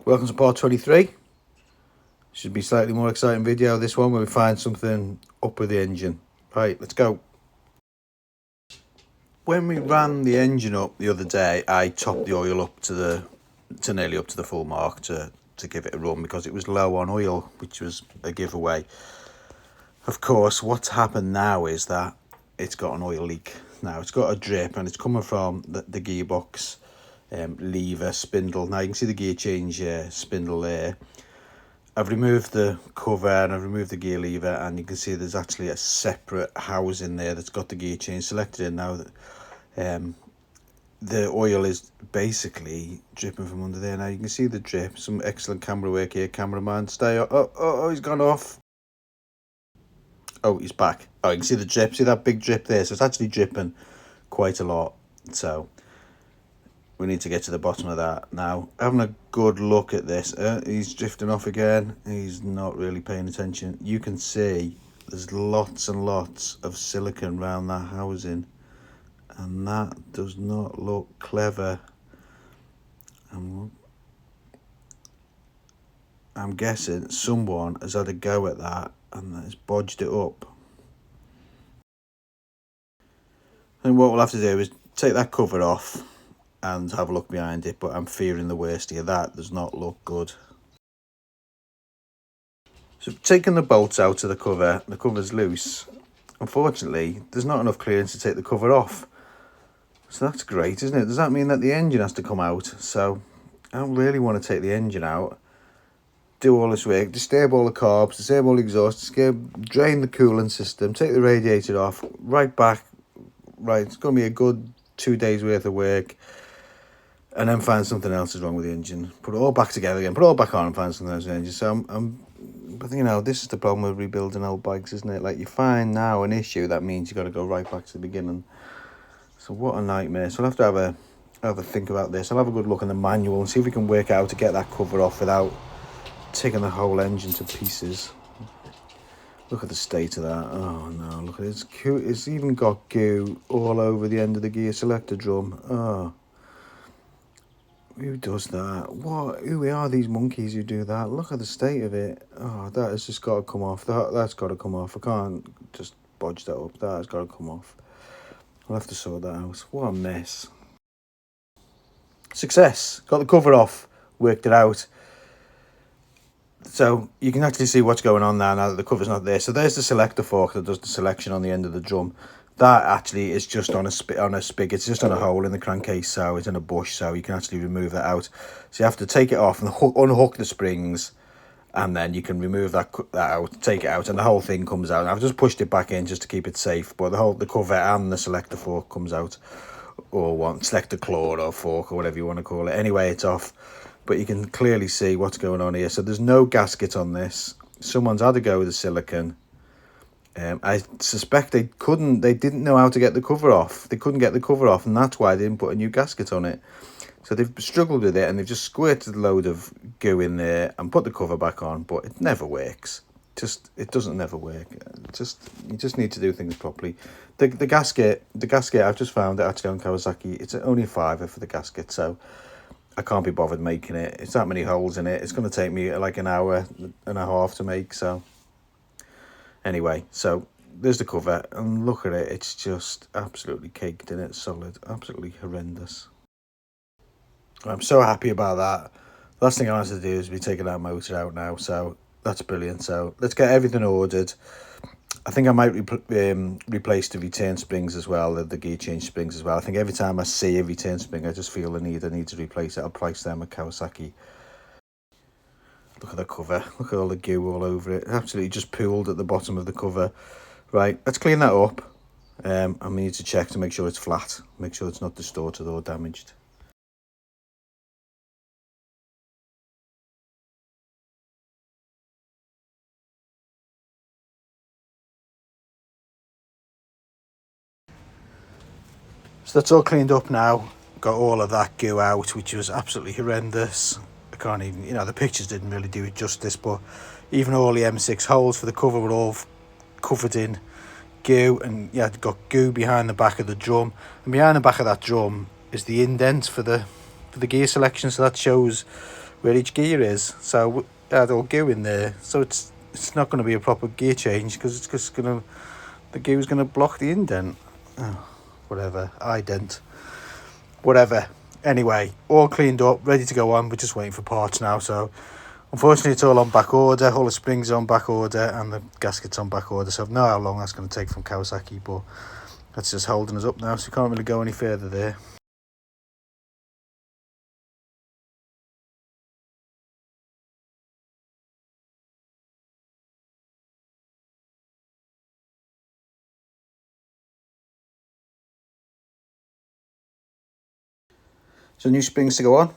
Welcome to part 23. Should be a slightly more exciting video, this one, where we find something up with the engine. Right, let's go. When we ran the engine up the other day, I topped the oil up to nearly up to the full mark to give it a run because it was low on oil, which was a giveaway. Of course, what's happened now is that it's got an oil leak. Now it's got a drip and it's coming from the gearbox lever spindle. Now you can see the gear change spindle there. I've removed the cover and I've removed the gear lever, and you can see there's actually a separate housing there that's got the gear change selected in. Now the oil is basically dripping from under there. Now you can see the drip. Some excellent camera work here, cameraman. Stay up. Oh, he's gone off. Oh, he's back. Oh, you can see the drip. See that big drip there? So it's actually dripping quite a lot. So we need to get to the bottom of that. Now, having a good look at this. He's drifting off again. He's not really paying attention. You can see there's lots and lots of silicone around that housing. And that does not look clever. I'm guessing someone has had a go at that and has bodged it up. And what we'll have to do is take that cover off and have a look behind it, but I'm fearing the worst here. That does not look good. So taking the bolts out of the cover's loose. Unfortunately, there's not enough clearance to take the cover off. So that's great, isn't it? Does that mean that the engine has to come out? So I don't really want to take the engine out, do all this work, disturb all the carbs, disturb all the exhaust, drain the coolant system, take the radiator off, right back. Right, it's going to be a good 2 days worth of work, and then find something else is wrong with the engine. Put it all back together again, put it all back on and find something else with the engine. So but you know, this is the problem with rebuilding old bikes, isn't it? Like, you find now an issue, that means you've got to go right back to the beginning. So what a nightmare. So I'll have to have a think about this. I'll have a good look in the manual and see if we can work out how to get that cover off without taking the whole engine to pieces. Look at the state of that. Oh no, look at it. It's cute. It's even got goo all over the end of the gear selector drum. Oh, who does that? Who are these monkeys who do that? Look at the state of it. Oh, that has just got to come off. That's got to come off. I can't just bodge that up. That has got to come off. I'll have to sort that out. What a mess. Success. Got the cover off. Worked it out. So you can actually see what's going on now that the cover's not there. So there's the selector fork that does the selection on the end of the drum. That actually is just on a spigot. It's just on a hole in the crankcase, so it's in a bush, so you can actually remove that out. So you have to take it off and unhook the springs, and then you can remove that out, take it out, and the whole thing comes out. And I've just pushed it back in just to keep it safe, but the cover and the selector fork comes out, or selector claw or fork or whatever you want to call it. Anyway, it's off. But you can clearly see what's going on here. So there's no gasket on this. Someone's had to go with the silicone. I suspect they didn't know how to get the cover off. They couldn't get the cover off, and that's why they didn't put a new gasket on it. So they've struggled with it, and they've just squirted a load of goo in there and put the cover back on, but it never works. It doesn't never work. You just need to do things properly. The gasket I've just found it actually on Kawasaki. It's only a £5 for the gasket, so I can't be bothered making it. It's that many holes in it. It's going to take me like an hour and a half to make. So anyway, so there's the cover, and look at it. It's just absolutely caked in it, solid, absolutely horrendous. I'm so happy about that. Last thing I have to do is be taking that motor out now. So that's brilliant. So let's get everything ordered. I think I might replace the return springs as well, the gear change springs as well. I think every time I see a return spring, I just feel I need to replace it. I'll price them at Kawasaki. Look at the cover. Look at all the goo all over it. Absolutely just pooled at the bottom of the cover. Right, let's clean that up. And we need to check to make sure it's flat. Make sure it's not distorted or damaged. So that's all cleaned up now. Got all of that goo out, which was absolutely horrendous. I can't even, the pictures didn't really do it justice, but even all the M6 holes for the cover were all covered in goo, and yeah, got goo behind the back of the drum, and behind the back of that drum is the indent for the gear selection. So that shows where each gear is. So that'll go in there. So it's not going to be a proper gear change because it's just going to, the gear is going to block the indent. Oh, whatever, ident, whatever. Anyway, all cleaned up, ready to go on. We're just waiting for parts now. So unfortunately, it's all on back order. All the springs are on back order and the gasket's on back order. So I don't know how long that's going to take from Kawasaki, but that's just holding us up now. So we can't really go any further there. So new springs to go on.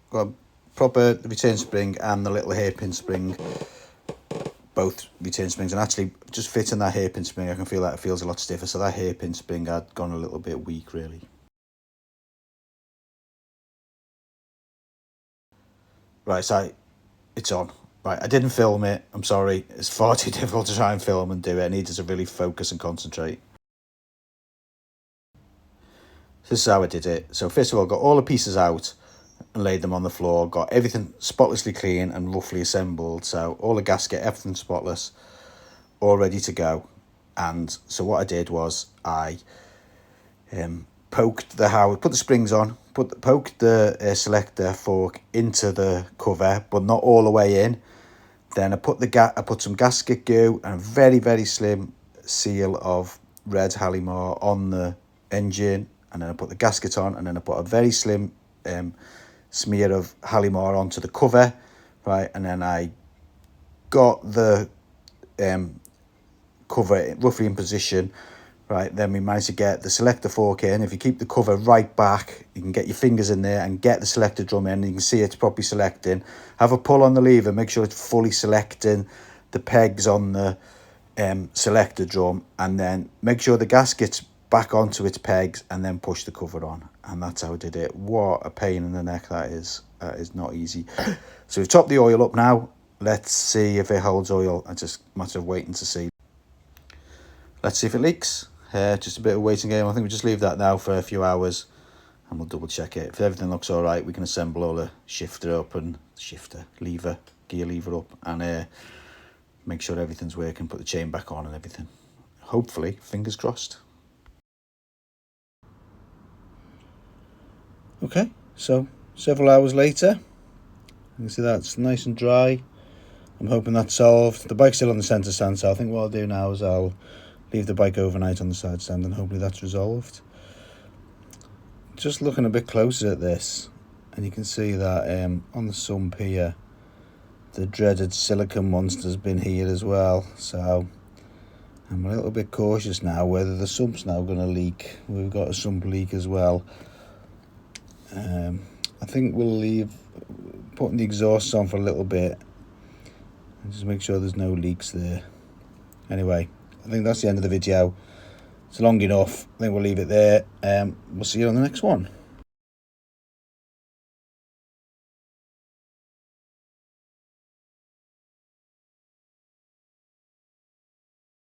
Got a proper return spring and the little hairpin spring. Both return springs, and actually just fitting that hairpin spring, I can feel that it feels a lot stiffer. So that hairpin spring had gone a little bit weak, really. Right, so it's on. Right, I didn't film it. I'm sorry. It's far too difficult to try and film and do it. I needed to really focus and concentrate. This is how I did it. So first of all, got all the pieces out and laid them on the floor. Got everything spotlessly clean and roughly assembled. So all the gasket, everything spotless, all ready to go. And so what I did was I poked the Howard, put the springs on, poked the selector fork into the cover, but not all the way in. Then I put some gasket glue and a very, very slim seal of red Halimar on the engine, and then I put the gasket on, and then I put a very slim smear of Halimar onto the cover, right, and then I got the cover roughly in position, right. Then we managed to get the selector fork in. If you keep the cover right back, you can get your fingers in there and get the selector drum in. You can see it's properly selecting. Have a pull on the lever, make sure it's fully selecting the pegs on the selector drum, and then make sure the gasket's back onto its pegs, and then push the cover on. And that's how I did it. What a pain in the neck that is. That is not easy. So we've topped the oil up now. Let's see if it holds oil. It's just a matter of waiting to see. Let's see if it leaks. Just a bit of waiting game. I think we just leave that now for a few hours and we'll double check it. If everything looks all right, we can assemble all the shifter up and gear lever up, and make sure everything's working, put the chain back on and everything. Hopefully, fingers crossed. Okay, so several hours later, you can see that's nice and dry. I'm hoping that's solved. The bike's still on the centre stand, so I think what I'll do now is I'll leave the bike overnight on the side stand and hopefully that's resolved. Just looking a bit closer at this, and you can see that on the sump here, the dreaded silicone monster's been here as well. So I'm a little bit cautious now whether the sump's now going to leak. We've got a sump leak as well. I think we'll leave putting the exhaust on for a little bit and just make sure there's no leaks there. Anyway, I think that's the end of the video. It's long enough. I think we'll leave it there. We'll see you on the next one.